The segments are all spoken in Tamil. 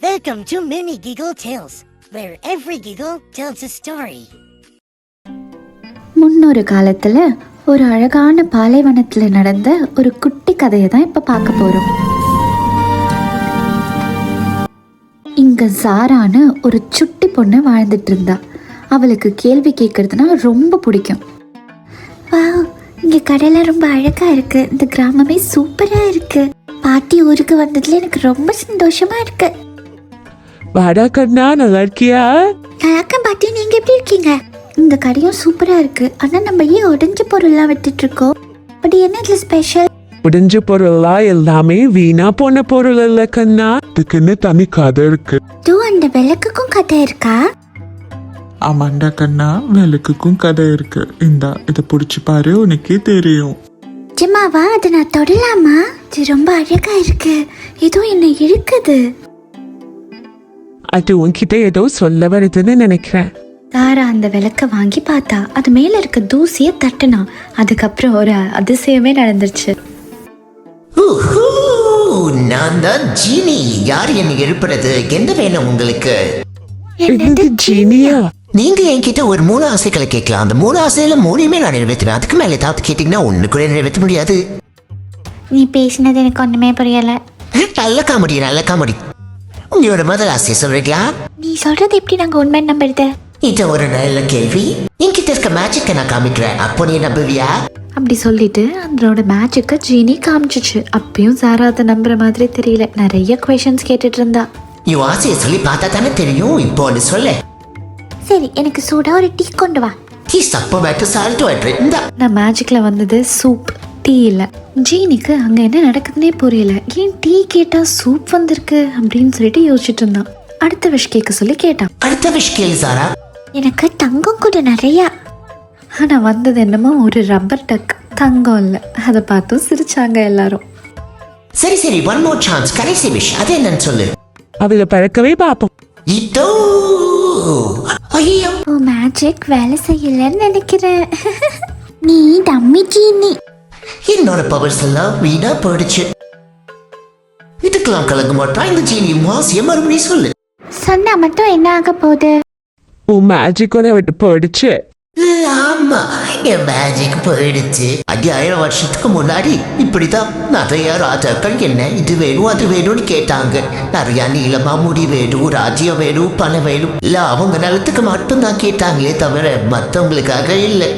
Welcome to Mini Giggle Tales, where every giggle tells a story. முன்னொரு காலத்துல ஒரு அழகான பாலைவனத்துல நடந்த ஒரு குட்டி கதையை தான் இப்ப பார்க்க போறோம். இங்க சாரான்னு ஒரு சுட்டி பொண்ணு வாழ்ந்துட்டு இருந்தா. அவளுக்கு கேள்வி கேட்கறதுனா ரொம்ப பிடிக்கும். வாவ், இங்க கடையில ரொம்ப அழகா இருக்கு. இந்த கிராமமே சூப்பரா இருக்கு. பாட்டி ஊருக்கு வந்ததுல எனக்கு ரொம்ப சந்தோஷமா இருக்கு. வாடா கண்ணா, நல்லா இருக்கியா? நல்லா பாட்டி, நீங்க எப்படி இருக்கீங்க? இந்த கடையும் சூப்பரா இருக்கு. ஆனா நம்ம ஏன் உடைஞ்ச பொருள்லாம் விட்டுட்டு இருக்கோம்? அப்படி என்ன இதுல ஸ்பெஷல்? உடைஞ்ச பொருளா எல்லாமே வீணா போன பொருள் இல்ல கண்ணா, இதுக்குன்னு தனி கதை இருக்கு. அந்த விளக்குக்கும் கதை இருக்கா? ஆமாண்டா கண்ணா, விளக்குக்கும் கதை இருக்கு. இந்தா இதை பிடிச்சி பாரு, உனக்கே தெரியும். ஜிம்மாவா, அதை நான் தொடலாமா? இது ரொம்ப அழகா இருக்கு. ஏதோ என்ன இழுக்குது. அது உன்கிட்ட ஏதோ சொல்ல வருதுன்னு நினைக்கிறேன். சாரா அந்த விளக்க வாங்கி பார்த்தா. அது மேல இருக்க தூசிய தட்டுனா. அதுக்கப்புறம் ஒரு அதிசயமே நடந்துருச்சு. நான் தான் ஜீனி. யார் என்ன எழுப்புறது? என்ன வேணும் உங்களுக்கு? ஜீனியா? நீங்க என்கிட்ட ஒரு 3 ஆசைகளை கேட்கலாம். அந்த 3 ஆசையில 3மே நான் நிறைவேற்றுவேன். அதுக்கு மேல ஏதாவது கேட்டீங்கன்னா ஒண்ணு கூட நிறைவேற்ற முடியாது. நீ பேசினது எனக்கு ஒண்ணுமே புரியல. நல்ல காமெடி. உங்களோட முதல் ஆசையை சொல்றீங்களா? நீ சொல்றது எப்படி நாங்க உண்மை நம்புறது? இது ஒரு நல்ல கேள்வி. என்கிட்ட இருக்க மேஜிக்கை நான் காமிக்கிறேன். அப்போ நீ நம்புவியா? அப்படி சொல்லிட்டு அதோட மேஜிக்க ஜீனி காமிச்சிச்சு. அப்பயும் சாரா அதை நம்புற மாதிரி தெரியல. நிறைய குவெஷன்ஸ் கேட்டுட்டு இருந்தா. நீ ஆசையை சொல்லி பார்த்தா தானே தெரியும். இப்போ ஒன்று சொல்ல. சரி, எனக்கு சூடா ஒரு டீ கொண்டு வா. டீ சப்ப வேட்டு சால்ட் வாட்டர். இந்த நான் மேஜிக்ல வந்தது சூப், டீ இல்ல. ஜீனிக்கு அங்க என்ன நடக்குதுன்னே புரியல. ஏன் டீ கேட்டா சூப் வந்திருக்கு அப்படின்னு சொல்லிட்டு யோசிச்சுட்டு இருந்தான். அடுத்த விஷ் கேட்க சொல்லி கேட்டான். அடுத்த விஷ் கேளு சாரா. எனக்கு தங்கம் கூட நிறைய. ஆனா வந்தது என்னமோ ஒரு ரப்பர் டக். தங்கம் இல்ல. அதை பார்த்தும் சிரிச்சாங்க எல்லாரும். சரி, ஒன் மோர் சான்ஸ். கடைசி விஷ். அது என்னன்னு சொல்லு. அவளை பழக்கவே பாப்போம். இதோ. ஐயோ, மேஜிக் வேலை செய்யலன்னு நினைக்கிறேன். நீ டம்மி ஜீனி. என்னோட பவர்ஸ் எல்லாம் வீணா போயிடுச்சு. இதுக்கெல்லாம் கலங்க மாட்டான் இந்த ஜீனி. மாசிய மறுபடியும் சொல்லு. சொன்னா மட்டும் என்ன ஆக போகுது? உன் மேஜிக்கோட விட்டு போயிடுச்சு. ஆமா, என் மேஜிக் போயிடுச்சு. 5000 வருஷத்துக்கு முன்னாடி இப்படிதான் நிறைய ராஜாக்கள் என்ன இது வேணும் அது வேணும்னு கேட்டாங்க. நிறைய நீளமா முடி வேணும், ராஜ்யம் வேணும், பணம் வேணும். இல்ல அவங்க நிலத்துக்கு மட்டும் தான் கேட்டாங்களே தவிர மற்றவங்களுக்காக இல்லை.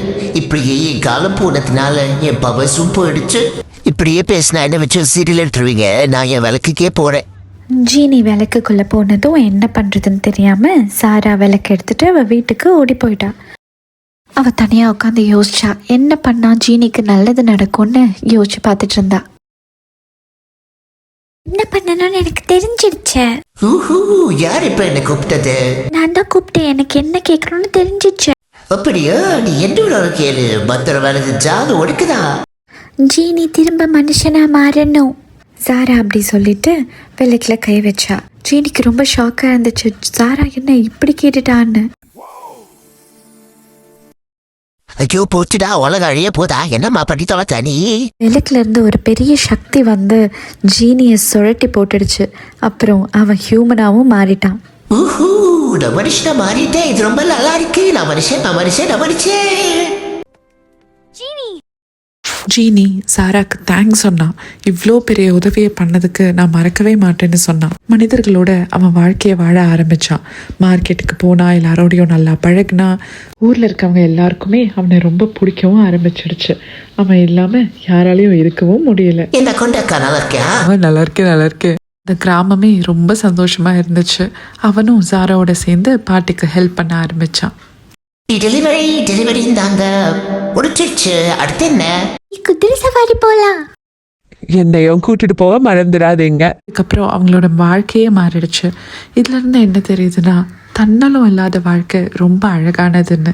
இப்படியே என் காலம் போனதுனால என் பவர்ஸும் போயிடுச்சு. இப்படியே பேசினா என்ன வச்சு சீரியல் எடுத்துருவீங்க. நான் என் விளக்குக்கே போறேன். ஜீனி விளக்குக்குள்ள போனதும் என்ன பண்றதுன்னு தெரியாம சாரா விளக்கு எடுத்துட்டு அவ வீட்டுக்கு ஓடி போயிட்டா. அவ தனியா உட்காந்து யோசிச்சா. என்ன பண்ணா ஜீனிக்கு நல்லது நடக்கும்னு யோசிச்சு பார்த்துட்டு இருந்தா. என்ன பண்ணணும்னு எனக்கு தெரிஞ்சிடுச்சு. யார் இப்ப என்ன கூப்பிட்டது? நான் தான் கூப்பிட்டேன். எனக்கு என்ன கேட்கணும்னு தெரிஞ்சிச்சு. அப்படியா? நீ என்ன கேளு. பத்திரம் வேலை ஜாது ஒடுக்குதா. ஜீனி திரும்ப மனுஷனா மாறணும். சாரா அப்படி சொல்லிட்டு விளக்குல கை வச்சா. ஜீனிக்கு ரொம்ப ஷாக்கா இருந்துச்சு. சாரா என்ன இப்படி கேட்டுட்டான்னு. ஐயோ போச்சுடா, உலக அழிய போதா. என்னம்மா பண்ணி தொலைச்ச நீ? விளக்குல இருந்து ஒரு பெரிய சக்தி வந்து ஜீனியை சுழட்டி போட்டுடுச்சு. அப்புறம் அவன் ஹியூமனாவும் மாறிட்டான். நான் மனுஷனா மாறிட்டேன். இது ரொம்ப நல்லா இருக்கு. நான் மனுஷன். ஜீனி சாராக்கு தேங்க்ஸ் சொன்னான். இவ்வளோ பெரிய உதவியை பண்ணதுக்கு நான் மறக்கவே மாட்டேன்னு சொன்னான். மனிதர்களோட அவன் வாழ்க்கையை வாழ ஆரம்பிச்சான். மார்க்கெட்டுக்கு போனா, எல்லாரோடையும் நல்லா பழகினா. ஊர்ல இருக்கவங்க எல்லாருக்குமே அவனை ரொம்ப பிடிக்கவும் ஆரம்பிச்சிடுச்சு. அவன் இல்லாம யாராலையும் இருக்கவும் முடியல. என்ன கொண்டக்கா, நல்லா இருக்கியா? அவன் நல்லா இருக்கேன். இந்த கிராமமே ரொம்ப சந்தோஷமா இருந்துச்சு. அவனும் சாராவோட சேர்ந்து பாட்டிக்கு ஹெல்ப் பண்ண ஆரம்பிச்சான். டெலிவரி தாங்க முடிச்சிருச்சு. அடுத்து என்ன? குதிரை சவாரி போலாம். என்னையும் கூட்டிட்டு போக மறந்துடாதீங்க. அதுக்கப்புறம் அவங்களோட வாழ்க்கையே மாறிடுச்சு. இதுல இருந்து என்ன தெரியுதுன்னா, தன்னலம் இல்லாத வாழ்க்கை ரொம்ப அழகானதுன்னு.